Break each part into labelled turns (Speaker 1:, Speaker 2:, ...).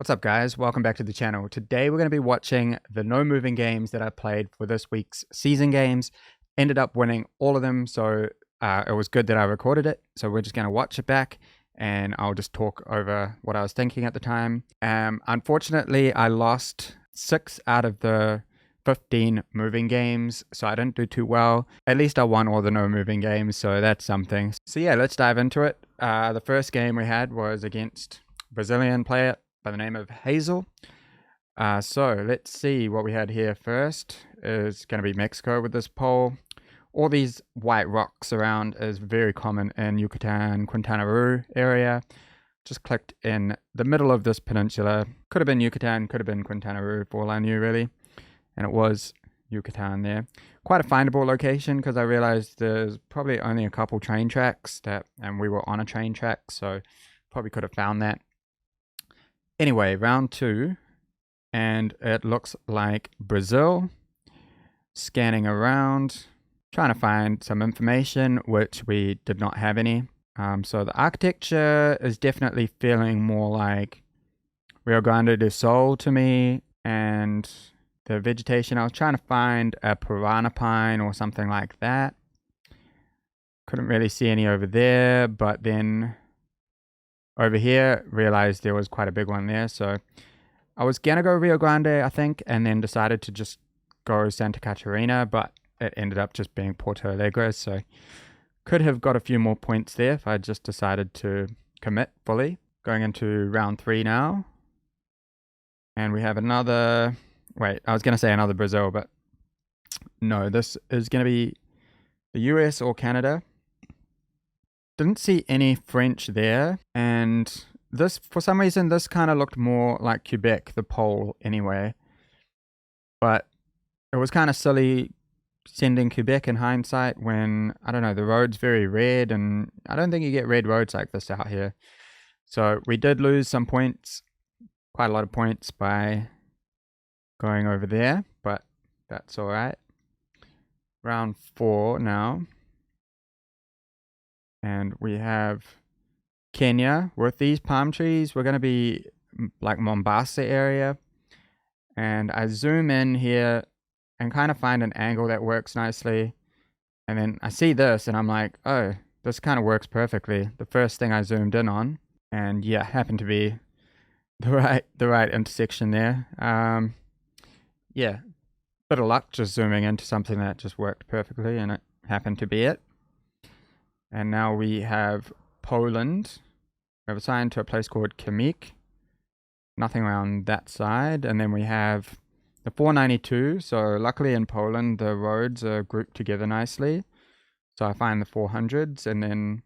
Speaker 1: What's up guys, welcome back to the channel. Today we're going to be watching the no moving games that I played for this week's season games. Ended up winning all of them, so it was good that I recorded it. So we're just going to watch it back and I'll just talk over what I was thinking at the time. Unfortunately, I lost 6 out of the 15 moving games, so I didn't do too well. At least I won all the no moving games, so that's something. So yeah, let's dive into it. The first game we had was against Brazilian player by the name of Hazel. So let's see what we had here. First is going to be Mexico with this pole. All these white rocks around is very common in Yucatan, Quintana Roo area. Just clicked in the middle of this peninsula. Could have been Yucatan, could have been Quintana Roo for all I knew really. And it was Yucatan there. Quite a findable location because I realized there's probably only a couple train tracks and we were on a train track, so probably could have found that. Anyway, round 2, and it looks like Brazil. Scanning around, trying to find some information, which we did not have any. So the architecture is definitely feeling more like Rio Grande do Sul to me, and the vegetation, I was trying to find a piranha pine or something like that. Couldn't really see any over there, but then over here, realized there was quite a big one there, so I was gonna go Rio Grande, I think, and then decided to just go Santa Catarina, but it ended up just being Porto Alegre, so could have got a few more points there if I just decided to commit fully. Going into round 3 now, and we have another, wait, I was gonna say another Brazil, but no, this is gonna be the US or Canada. Didn't see any French there, and this, for some reason, this kind of looked more like Quebec, the pole anyway. But it was kind of silly sending Quebec in hindsight when, I don't know, the road's very red, and I don't think you get red roads like this out here. So we did lose some points, quite a lot of points by going over there, but that's all right. Round 4 now. And we have Kenya with these palm trees. We're going to be like Mombasa area. And I zoom in here and kind of find an angle that works nicely. And then I see this and I'm like, oh, this kind of works perfectly. The first thing I zoomed in on. And yeah, happened to be the right intersection there. Yeah, bit of luck just zooming into something that just worked perfectly, and it happened to be it. And now we have Poland. We have assigned to a place called Kamik. Nothing around that side. And then we have the 492. So luckily in Poland, the roads are grouped together nicely. So I find the 400s, and then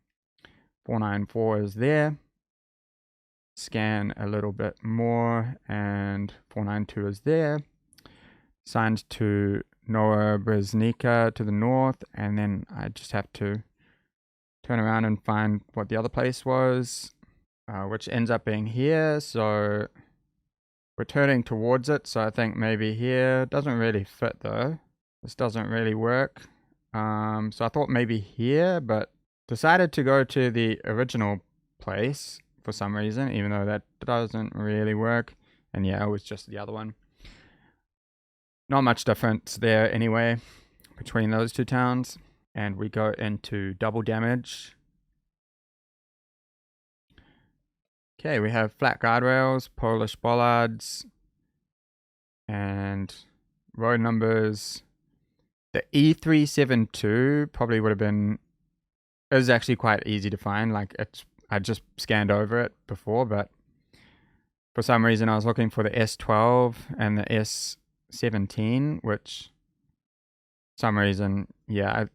Speaker 1: 494 is there. Scan a little bit more, and 492 is there. Assigned to Nowa Breznica to the north, and then I just have to turn around and find what the other place was, which ends up being here. So we're turning towards it, so I think maybe here. Doesn't really fit though. This doesn't really work. So I thought maybe here, but decided to go to the original place for some reason, even though that doesn't really work. And yeah, it was just the other one. Not much difference there anyway between those two towns. And we go into double damage. Okay, we have flat guardrails, Polish bollards, and road numbers. The E372 probably would have been, it was actually quite easy to find. Like, I just scanned over it before, but for some reason I was looking for the S12 and the S17, which some reason, yeah, I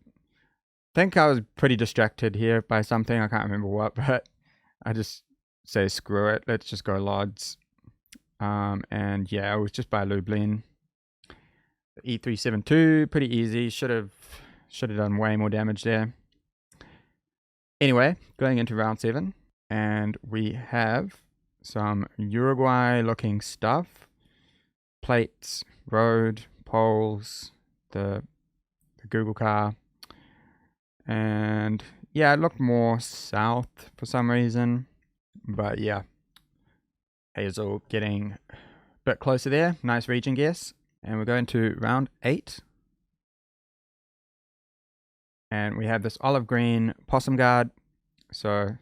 Speaker 1: think I was pretty distracted here by something. I can't remember what, but I just say screw it, let's just go Lods. And yeah, it was just by Lublin. The E372, pretty easy. Should have done way more damage there. Anyway, going into round 7, and we have some Uruguay looking stuff. Plates, road, poles, the Google car. And yeah, it looked more south for some reason. But yeah, Hazel getting a bit closer there. Nice region guess. And we're going to round 8. And we have this olive green possum guard. So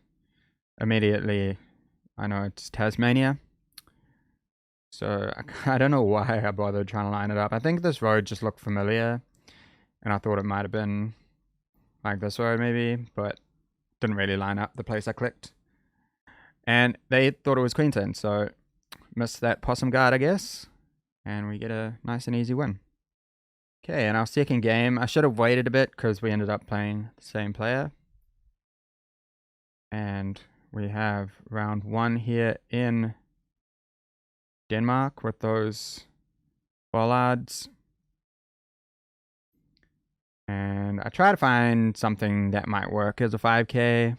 Speaker 1: immediately I know it's Tasmania. So I don't know why I bothered trying to line it up. I think this road just looked familiar. And I thought it might have been like this road maybe. But didn't really line up the place I clicked. And they thought it was Queensland. So missed that possum guard, I guess. And we get a nice and easy win. Okay, in our second game, I should have waited a bit because we ended up playing the same player. And we have round 1 here in Denmark with those bollards. And I try to find something that might work as a 5K.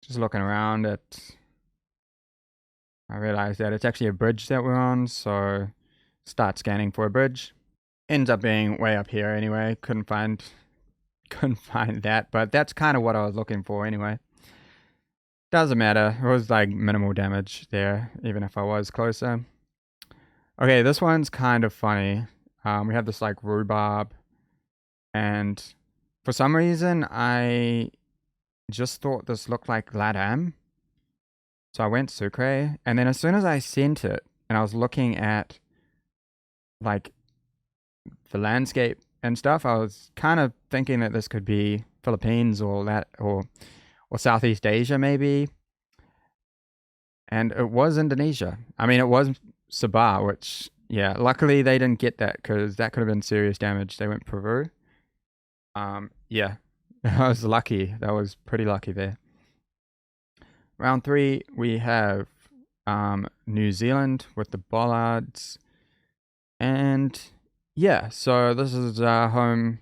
Speaker 1: Just looking around at, I realized that it's actually a bridge that we're on, so start scanning for a bridge. Ends up being way up here anyway. Couldn't find that, but that's kind of what I was looking for anyway. Doesn't matter. It was like minimal damage there, even if I was closer. Okay, this one's kind of funny. We have this like rhubarb, and for some reason I just thought this looked like Ladam. So I went Sucre, and then as soon as I sent it, and I was looking at like the landscape and stuff, I was kind of thinking that this could be Philippines or Southeast Asia maybe. And it was Indonesia. I mean, it was Sabah, which, yeah, luckily they didn't get that because that could have been serious damage. They went Peru. Yeah, I was lucky. That was pretty lucky there. Round 3, we have New Zealand with the bollards. And yeah, so this is our home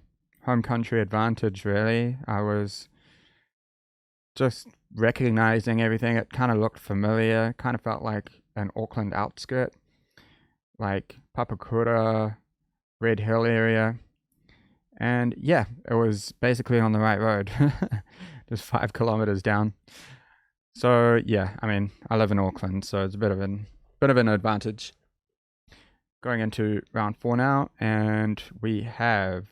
Speaker 1: country advantage, really. I was just recognizing everything. It kind of looked familiar. Kind of felt like an Auckland outskirt, like Papakura, Red Hill area. And yeah, it was basically on the right road, just 5 kilometers down. So yeah, I mean, I live in Auckland, so it's a bit of an advantage. Going into round 4 now, and we have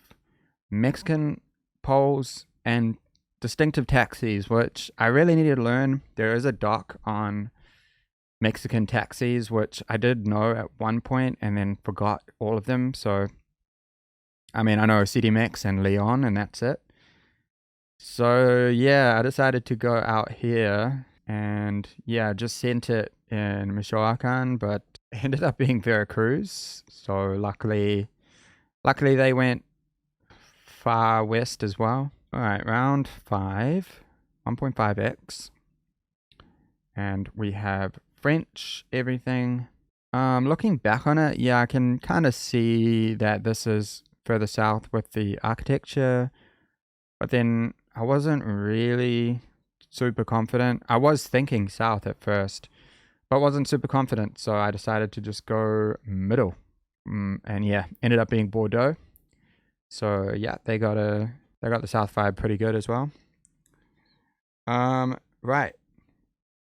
Speaker 1: Mexican poles and distinctive taxis, which I really need to learn. There is a doc on Mexican taxis, which I did know at one point and then forgot all of them. So, I mean, I know CDMX and Leon, and that's it. So, yeah, I decided to go out here and, yeah, just sent it in Michoacan, but ended up being Veracruz. So, luckily they went far west as well. All right, round 5, 1.5x. And we have French, everything. Looking back on it, yeah, I can kind of see that this is further south with the architecture. But then I wasn't really super confident. I was thinking south at first, but wasn't super confident. So I decided to just go middle. And yeah, ended up being Bordeaux. So yeah, they got the South vibe pretty good as well. Right.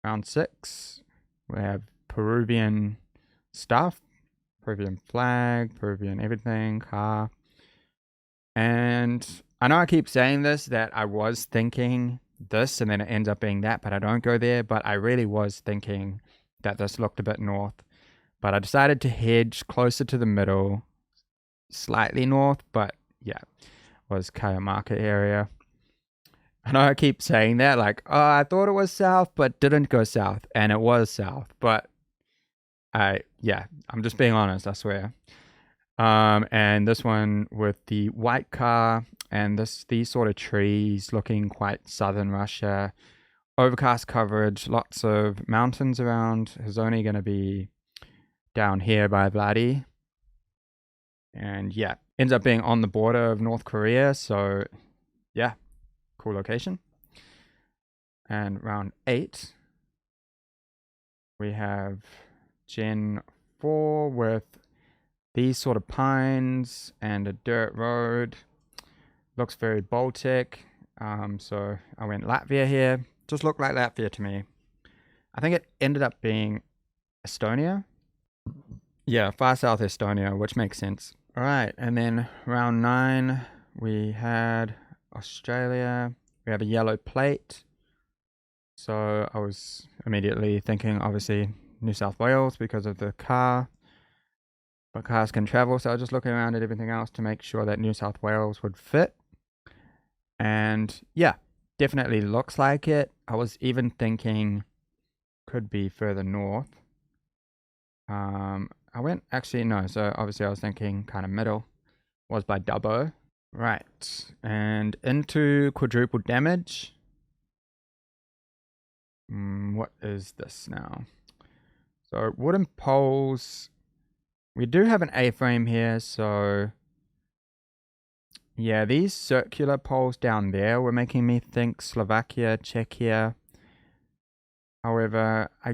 Speaker 1: Round 6. We have Peruvian stuff. Peruvian flag, Peruvian everything, car. And I know I keep saying this, that I was thinking this and then it ends up being that, but I don't go there. But I really was thinking that this looked a bit north. But I decided to hedge closer to the middle, slightly north, but yeah, was Cajamarca area. I know I keep saying that, like, oh, I thought it was south, but didn't go south, and it was south. But I'm just being honest, I swear. And this one with the white car and these sort of trees looking quite southern Russia. Overcast coverage, lots of mountains around. Is only going to be down here by Vladi. And yeah, ends up being on the border of North Korea. So yeah, cool location. And round 8, we have Gen 4 with these sort of pines and a dirt road. Looks very Baltic. So I went Latvia here. Just looked like Latvia to me. I think it ended up being Estonia. Yeah, far south Estonia, which makes sense. All right, and then round 9, we had Australia. We have a yellow plate. So I was immediately thinking, obviously, New South Wales because of the car. But cars can travel, so I was just looking around at everything else to make sure that New South Wales would fit. And yeah, definitely looks like it. I was even thinking could be further north. I went, actually, no, so obviously I was thinking kind of middle was by Dubbo. Right, and into quadruple damage. What is this now? So wooden poles. We do have an A-frame here, so yeah, these circular poles down there were making me think Slovakia, Czechia. However, I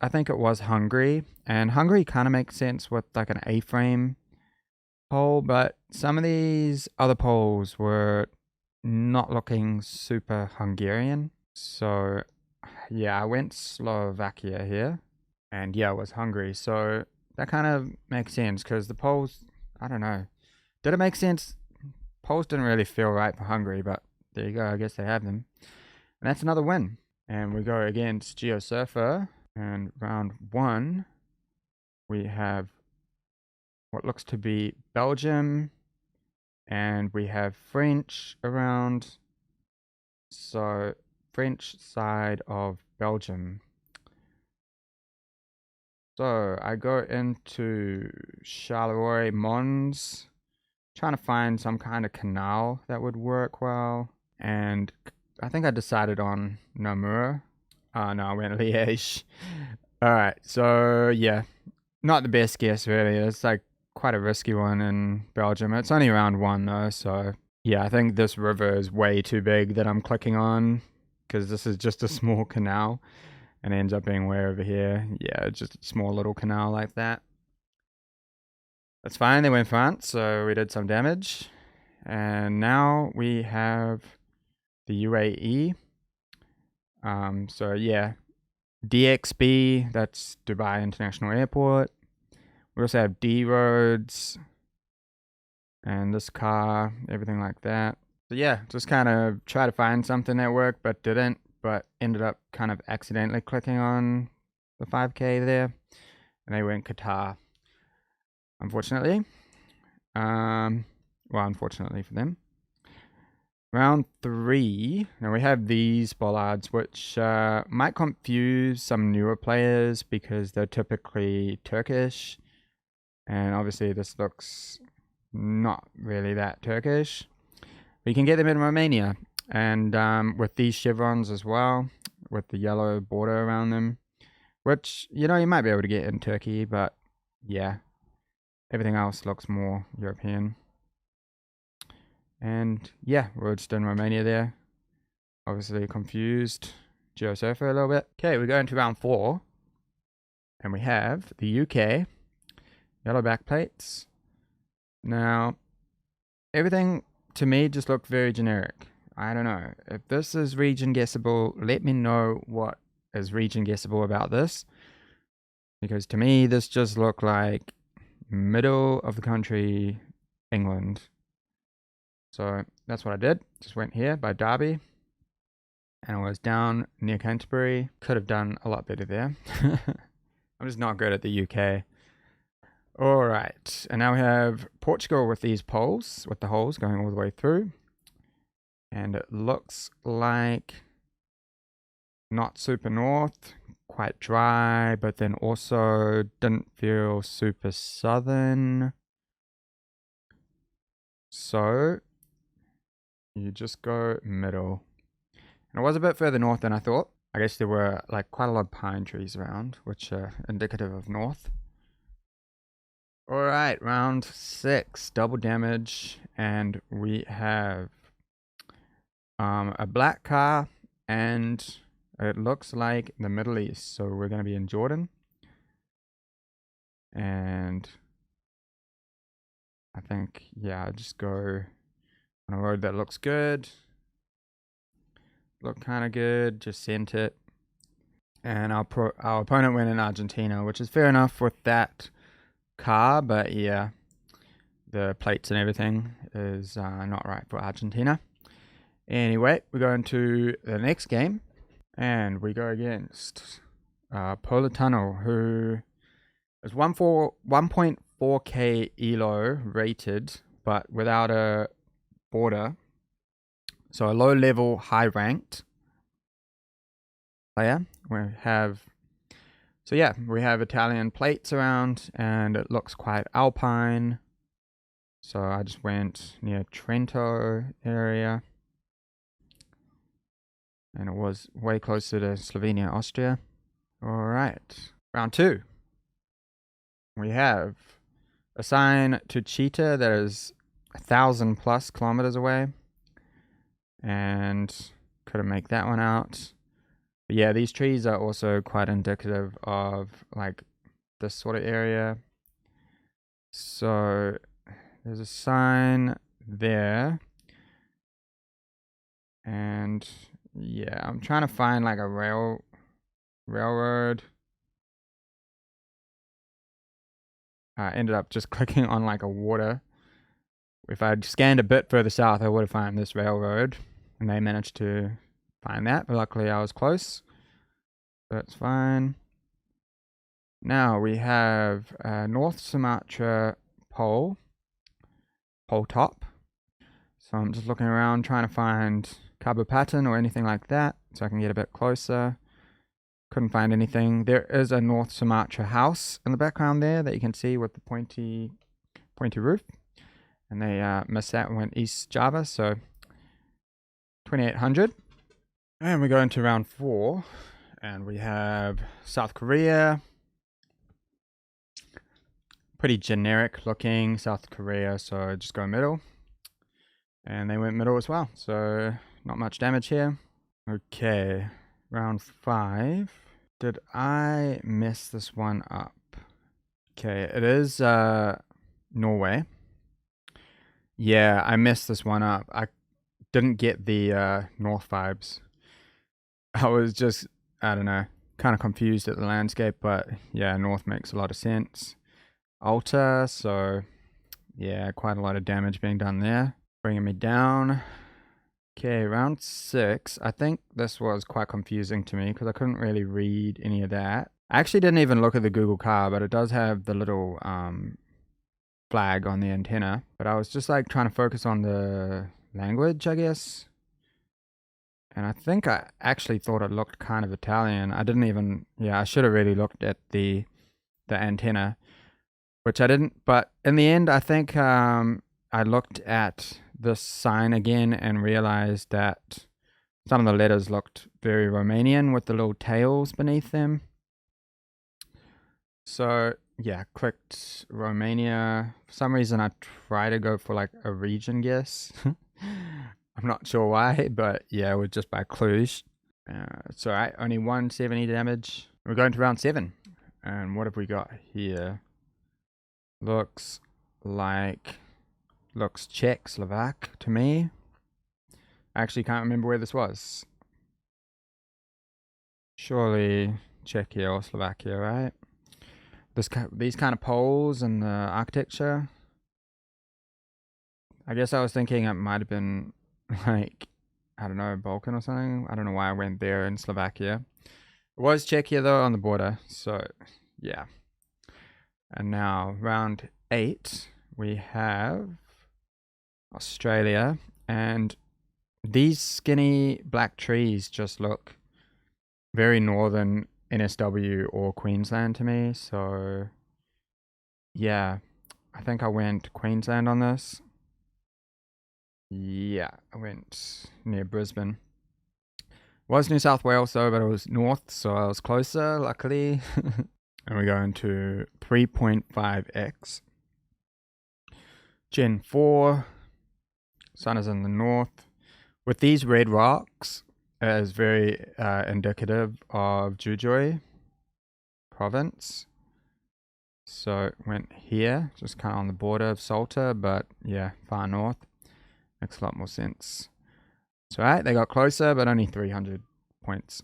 Speaker 1: think it was Hungary, and Hungary kind of makes sense with like an A-frame pole, but some of these other poles were not looking super Hungarian. So yeah, I went Slovakia here, and yeah, it was Hungary. So that kind of makes sense because the poles, I don't know. Did it make sense? Poles didn't really feel right for Hungary, but there you go. I guess they have them. And that's another win. And we go against GeoSurfer. And round 1, we have what looks to be Belgium. And we have French around. So, French side of Belgium. So, I go into Charleroi Mons, trying to find some kind of canal that would work well. And I think I decided on Namur. Oh, no, I went Liège. All right, so yeah, not the best guess really. It's like quite a risky one in Belgium. It's only round 1 though, so yeah, I think this river is way too big that I'm clicking on because this is just a small canal and ends up being way over here. Yeah, just a small little canal like that. That's fine, they went France, so we did some damage. And now we have the UAE. So yeah, DXB, that's Dubai International Airport. We also have D roads and this car, everything like that. So yeah, just kind of try to find something that worked, but didn't, but ended up kind of accidentally clicking on the 5K there. And they went Qatar, unfortunately. Well, unfortunately for them. Round 3. Now we have these bollards, which might confuse some newer players because they're typically Turkish. And obviously this looks not really that Turkish. But you can get them in Romania. And with these chevrons as well, with the yellow border around them. Which, you might be able to get in Turkey, but yeah. Everything else looks more European. And yeah, we're just in Romania there. Obviously confused GeoSurfer a little bit. Okay, we go into round 4. And we have the UK. Yellow backplates. Now, everything to me just looked very generic. I don't know. If this is region guessable, let me know what is region guessable about this. Because to me, this just looked like middle of the country, England. So that's what I did. Just went here by Derby. And I was down near Canterbury. Could have done a lot better there. I'm just not good at the UK. All right. And now we have Portugal with these poles, with the holes going all the way through. And it looks like not super north, quite dry, but then also didn't feel super southern. So you just go middle. And it was a bit further north than I thought. I guess there were like quite a lot of pine trees around, which are indicative of north. All right, round 6, double damage, and we have a black car, and it looks like the Middle East. So we're going to be in Jordan, and I think I just go on a road that looks good. Look kind of good. Just sent it. And our opponent went in Argentina, which is fair enough with that car, but yeah, the plates and everything is not right for Argentina. Anyway, we go into the next game, and we go against Polar Tunnel, who is 1.4k elo rated, but without a border. So a low level, high ranked player. We have Italian plates around, and it looks quite alpine. So I just went near Trento area, and it was way closer to Slovenia, Austria. All right, round 2. We have a sign to Cheetah that is 1,000+ kilometers away, and couldn't make that one out. But yeah, these trees are also quite indicative of like this sort of area. So there's a sign there, and yeah, I'm trying to find like a railroad. I ended up just clicking on like a water. If I'd scanned a bit further south, I would have found this railroad, and they managed to find that, but luckily I was close. That's fine. Now we have North Sumatra pole top. So I'm just looking around trying to find carbopatin or anything like that so I can get a bit closer. Couldn't find anything. There is a North Sumatra house in the background there that you can see with the pointy roof. And they missed that and went East Java, so 2800. And we go into round 4, and we have South Korea. Pretty generic looking South Korea, so just go middle. And they went middle as well, so not much damage here. Okay, round 5. Did I mess this one up? Okay, it is Norway. Yeah, I messed this one up. I didn't get the north vibes. I was just, I don't know, kind of confused at the landscape, but yeah, north makes a lot of sense. Alta, so yeah, quite a lot of damage being done there. Bringing me down. Okay, round 6. I think this was quite confusing to me because I couldn't really read any of that. I actually didn't even look at the Google car, but it does have the little flag on the antenna. But I was just like trying to focus on the language, I guess. And I think I actually thought it looked kind of Italian. I didn't even, I should have really looked at the antenna, which I didn't. But in the end, I think I looked at this sign again and realized that some of the letters looked very Romanian with the little tails beneath them. So yeah, clicked Romania. For some reason, I try to go for like a region guess. I'm not sure why, but yeah, we're just by Cluj. It's alright, only 170 damage. We're going to round 7. And what have we got here? Looks Czech, Slovak to me. I actually can't remember where this was. Surely Czechia or Slovakia, right? These kind of poles and the architecture. I guess I was thinking it might have been like, I don't know, Balkan or something. I don't know why I went there in Slovakia. It was Czechia though on the border, so yeah. And now round 8, we have Australia, and these skinny black trees just look very northern NSW or Queensland to me. So yeah, I think I went Queensland on this. Yeah, I went near Brisbane. Was New South Wales though, but it was north, so I was closer, luckily. And we go into 3.5x. Gen 4. Sun is in the north. With these red rocks, it is very indicative of Jujuy province. So it went here, just kind of on the border of Salta, but yeah, far north. Makes a lot more sense. So, alright, they got closer, but only 300 points.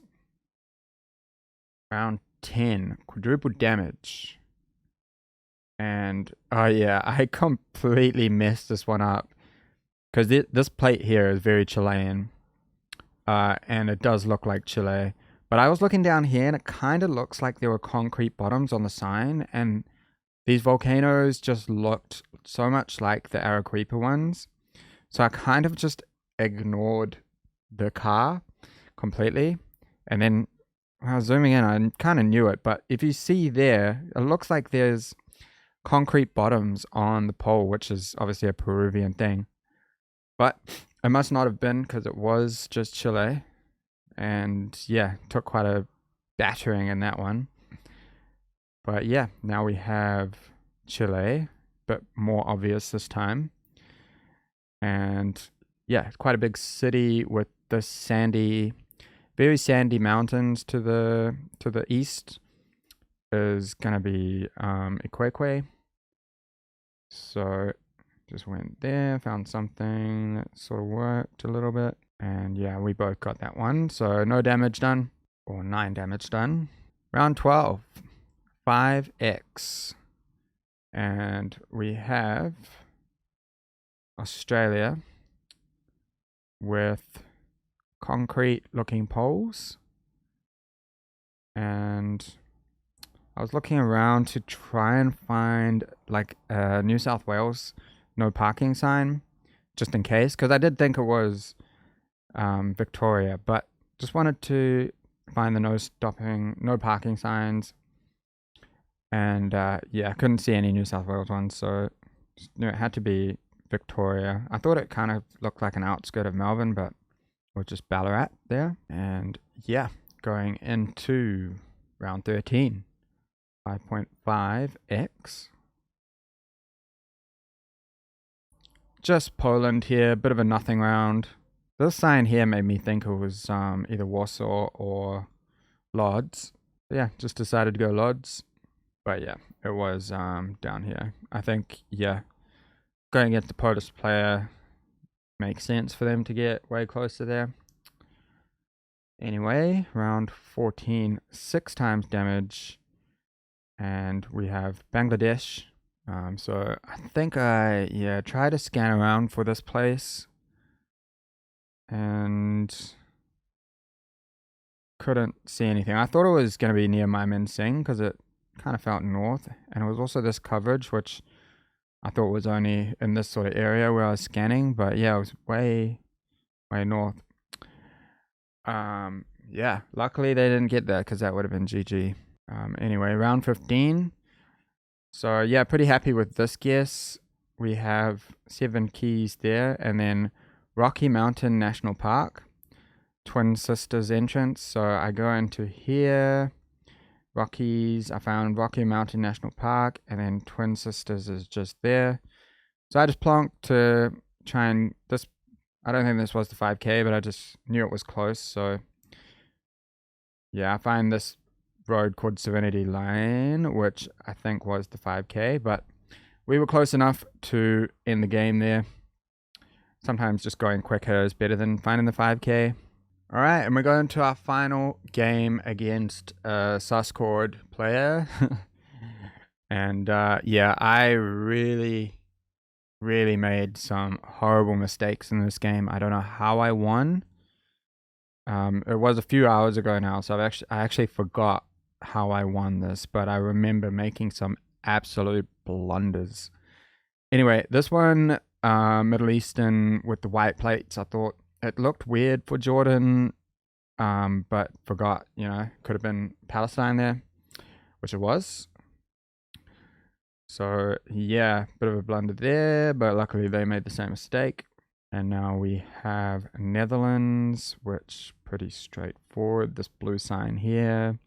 Speaker 1: Round 10, quadruple damage. And, oh yeah, I completely messed this one up. Because this plate here is very Chilean. And it does look like Chile. But I was looking down here and it kind of looks like there were concrete bottoms on the sign. And these volcanoes just looked so much like the Arequipa ones. So I kind of just ignored the car completely. And then when I was zooming in, I kind of knew it. But if you see there, it looks like there's concrete bottoms on the pole, which is obviously a Peruvian thing. But it must not have been because it was just Chile. And yeah, took quite a battering in that one. But yeah, now we have Chile, but more obvious this time. And yeah, quite a big city with the sandy, very sandy mountains to the east is gonna be Iquique. So just went there, found something that sort of worked a little bit. And yeah, we both got that one. So no damage done, or 9 damage done. Round 12, 5x. And we have Australia with concrete looking poles. And I was looking around to try and find like a New South Wales no parking sign, just in case, because I did think it was Victoria, but just wanted to find the no parking signs. And yeah, I couldn't see any New South Wales ones, so it had to be Victoria. I thought it kind of looked like an outskirt of Melbourne, but it was just Ballarat there. And yeah, going into round 13, 5.5x. Just Poland here, bit of a nothing round. This sign here made me think it was either Warsaw or Lodz. Yeah, just decided to go Lodz. But yeah, it was down here. I think, yeah, going against the Polish player makes sense for them to get way closer there. Anyway, round 14, 6 times damage. And we have Bangladesh. So I think I tried to scan around for this place and couldn't see anything. I thought it was going to be near Mymensingh because it kind of felt north, and it was also this coverage, which I thought was only in this sort of area where I was scanning, but yeah, it was way north. Yeah, luckily they didn't get that because that would have been GG. Anyway, round 15. So yeah, pretty happy with this guess. We have 7 keys there, and then Rocky Mountain National Park, Twin Sisters entrance. So I go into here, Rockies, I found Rocky Mountain National Park, and then Twin Sisters is just there. So I just plonked to try and this. I don't think this was the 5K, but I just knew it was close. So yeah, I find this road called Serenity Line, which I think was the 5K, but we were close enough to end the game there. Sometimes just going quicker is better than finding the 5K. All right, and we're going to our final game against a Suscord player. And yeah, I really made some horrible mistakes in this game. I don't know how I won. It was a few hours ago now, so I actually forgot how I won this, but I remember making some absolute blunders. Anyway, this one, Middle Eastern with the white plates, I thought it looked weird for Jordan, but forgot, could have been Palestine there, which it was. So yeah, bit of a blunder there, but luckily they made the same mistake. And now we have Netherlands, which pretty straightforward. This blue sign here.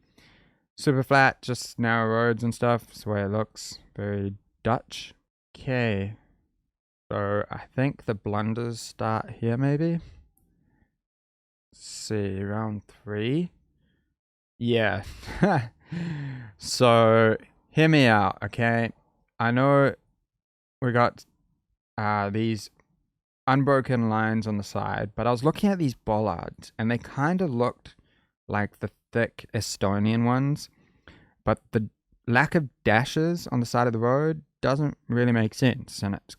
Speaker 1: Super flat, just narrow roads and stuff. That's the way it looks. Very Dutch. Okay. So I think the blunders start here maybe. Let's see, round 3. Yeah. So hear me out, okay? I know we got these unbroken lines on the side, but I was looking at these bollards and they kind of looked like the thick Estonian ones, but the lack of dashes on the side of the road doesn't really make sense, and it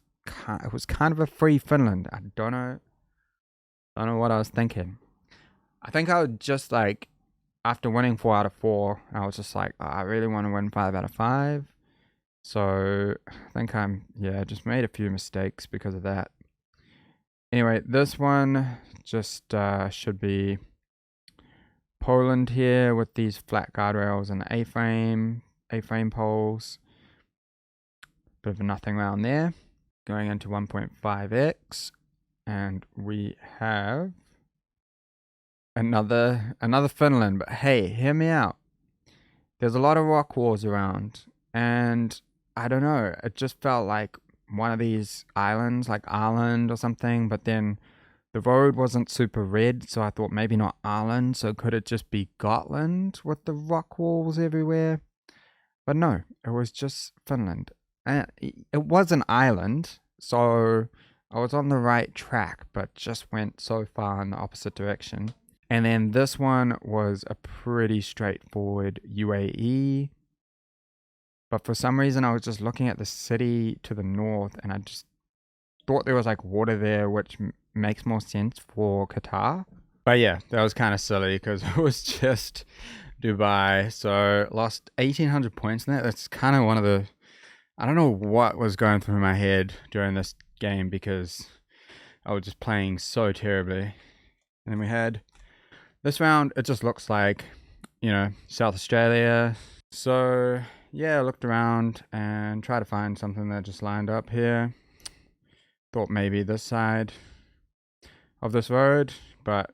Speaker 1: was kind of a free Finland. I don't know what I was thinking. I think I would just like, after winning 4 out of 4, I was just like, oh, I really want to win 5 out of 5. So I think just made a few mistakes because of that. Anyway, this one just should be Poland here with these flat guardrails and the A-frame poles. Bit of a nothing round there. Going into 1.5x, and we have another Finland. But hey, hear me out. There's a lot of rock walls around, and I don't know, it just felt like one of these islands, like Ireland or something, but then the road wasn't super red, so I thought maybe not Ireland, so could it just be Gotland with the rock walls everywhere? But no, it was just Finland. And it was an island, so I was on the right track, but just went so far in the opposite direction. And then this one was a pretty straightforward UAE. But for some reason, I was just looking at the city to the north, and I just thought there was like water there, which makes more sense for Qatar. But yeah, that was kind of silly because it was just Dubai. So lost 1,800 points in that. That's kind of one of the... I don't know what was going through my head during this game because I was just playing so terribly. And then we had this round. It just looks like, South Australia. So yeah, I looked around and tried to find something that just lined up here. Thought maybe this side of this road, but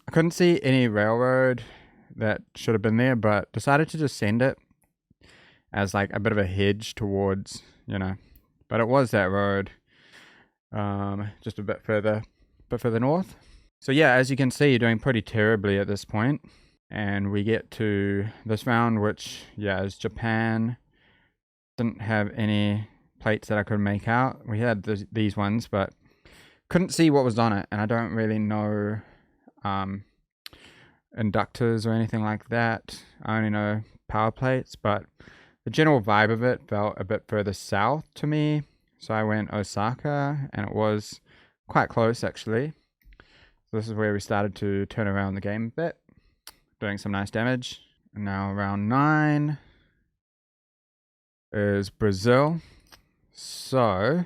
Speaker 1: I couldn't see any railroad that should have been there, but decided to just send it as like a bit of a hedge towards, but it was that road, just a bit further north. So yeah, as you can see, you're doing pretty terribly at this point. And we get to this round, which, is Japan. Didn't have any plates that I could make out. We had these ones, but couldn't see what was on it. And I don't really know inductors or anything like that. I only know power plates, but the general vibe of it felt a bit further south to me. So I went Osaka, and it was quite close, actually. So this is where we started to turn around the game a bit, doing some nice damage. And now round 9 is Brazil. So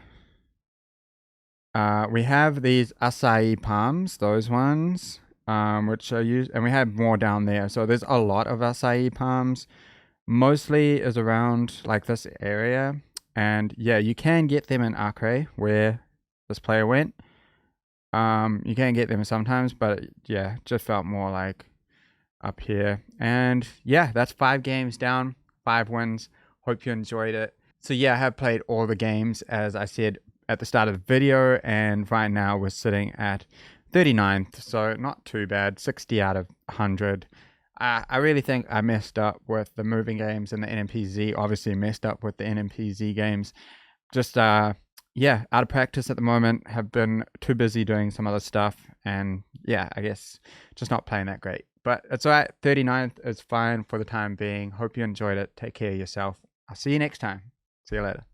Speaker 1: we have these acai palms, those ones, which are used, and we have more down there. So there's a lot of acai palms. Mostly is around like this area, and yeah, you can get them in Acre where this player went. You can get them sometimes, but yeah, just felt more like up here. And yeah, that's 5 games down, 5 wins. Hope you enjoyed it. So yeah, I have played all the games as I said at the start of the video, and right now we're sitting at 39th, so not too bad. 60 out of 100. I really think I messed up with the moving games and the NMPZ. Obviously messed up with the NMPZ games. Just out of practice at the moment. Have been too busy doing some other stuff, and yeah, I guess just not playing that great. But it's alright. 39th is fine for the time being. Hope you enjoyed it. Take care of yourself. I'll see you next time. See you later.